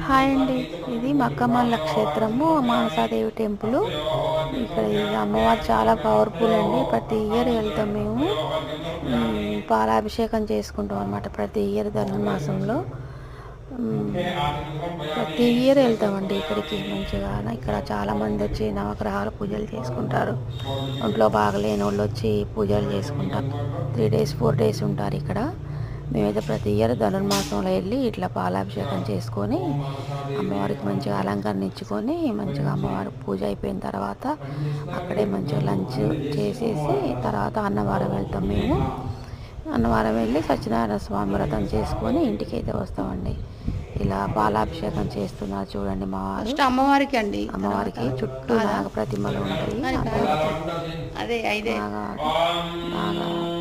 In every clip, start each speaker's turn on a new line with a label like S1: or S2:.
S1: Hi అండి, ఇది మక్కమల్ల క్షేత్రము మానసాదేవి టెంపుల్. ఇక్కడ ఈ అమ్మవారు చాలా పవర్ఫుల్ అండి. ప్రతి ఇయర్ వెళ్తాం మేము. పాలాభిషేకం చేసుకుంటాం అనమాట ప్రతి ఇయర్ ధనుర్మాసంలో. ప్రతి ఇయర్ వెళ్తామండి ఇక్కడికి. మంచిగా ఇక్కడ చాలామంది వచ్చి నవగ్రహాల పూజలు చేసుకుంటారు. ఒంట్లో బాగలేని వాళ్ళు వచ్చి పూజలు చేసుకుంటారు. 3 days 4 days ఉంటారు ఇక్కడ. మేమైతే ప్రతి ఇయర్ ధనుర్మాసంలో వెళ్ళి ఇట్లా పాలాభిషేకం చేసుకొని అమ్మవారికి మంచిగా అలంకరణ ఇచ్చుకొని మంచిగా అమ్మవారి పూజ అయిపోయిన తర్వాత అక్కడే మంచిగా లంచ్ చేసేసి తర్వాత అన్నవరం వెళ్తాం మేము. అన్నవరం వెళ్ళి సత్యనారాయణ స్వామి వ్రతం చేసుకొని ఇంటికి అయితే వస్తామండి. ఇలా పాలాభిషేకం చేస్తున్నారు చూడండి మా వారు.
S2: అమ్మవారికి అండి,
S1: అమ్మవారికి చుట్టూ నాగ ప్రతిమలు ఉంటాయి. నాగ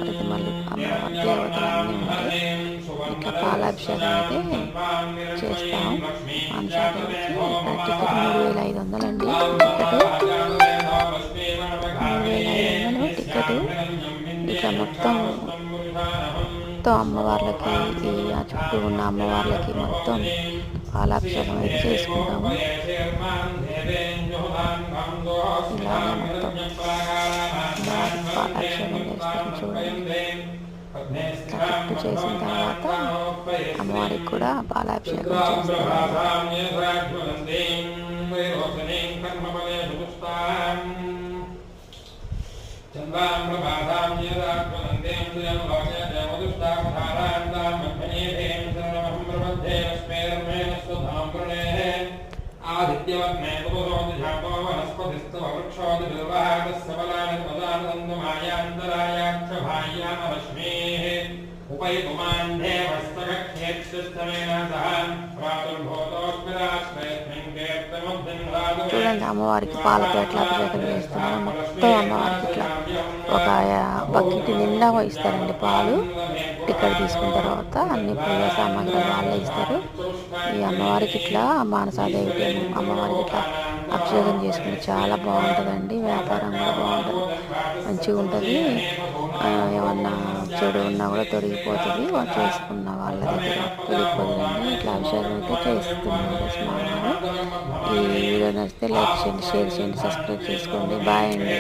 S1: ప్రతిమలు అమ్మవారి దేవతలన్నీ ఉంటాయి. ఇట్లా పాలాభిషేకం అయితే చేస్తాం. మనసాదేవికి ఇక్కడ టికెట్ 3500 అండి. Ticket 3500 ticket. ఇట్లా మొత్తం అమ్మవార్లకి ఆ చుట్టూ ఉన్న అమ్మవార్లకి మొత్తం పాలాభిషేకం అయితే చేసుకుంటాము. ఇలాగే మొత్తం అమ్మవారికి పాలాభిషేకం చేస్తాం చూడండి. చుట్టూ చేసిన తర్వాత అమ్మవారికి కూడా పాలాభిషేకం చేస్తాం. చూడండి అమ్మవారికి పాలతో ఎట్లా అభిషేకం చేస్తున్నారు. మొత్తం అమ్మవారికి ఇట్లా ఒక బకెట్ నిండా ఇస్తారండి పాలు. టికెట్ తీసుకున్న తర్వాత అన్ని పూజ సామాగ్రి వాళ్ళే ఇస్తారు. ఈ అమ్మవారికి ఇట్లా మానసాదేవికి అమ్మవారికి ఇట్లా అభిషేకం చేసుకుంటే చాలా బాగుంటుందండి. వ్యాపారం కూడా బాగుంటుంది, మంచిగా ఉంటుంది. ఏమన్నా చెడు ఉన్నా కూడా తొలగిపోతుంది. చేసుకున్న వాళ్ళ దగ్గర తొలగిపోతుందండి. ఇట్లా అభిషేకం అయితే చేస్తున్నారు స్వామివారు. ఈ వీడియో నచ్చితే లైక్ చేయండి, షేర్ చేయండి, సబ్స్క్రైబ్ చేసుకోండి. బాయ్ అండి.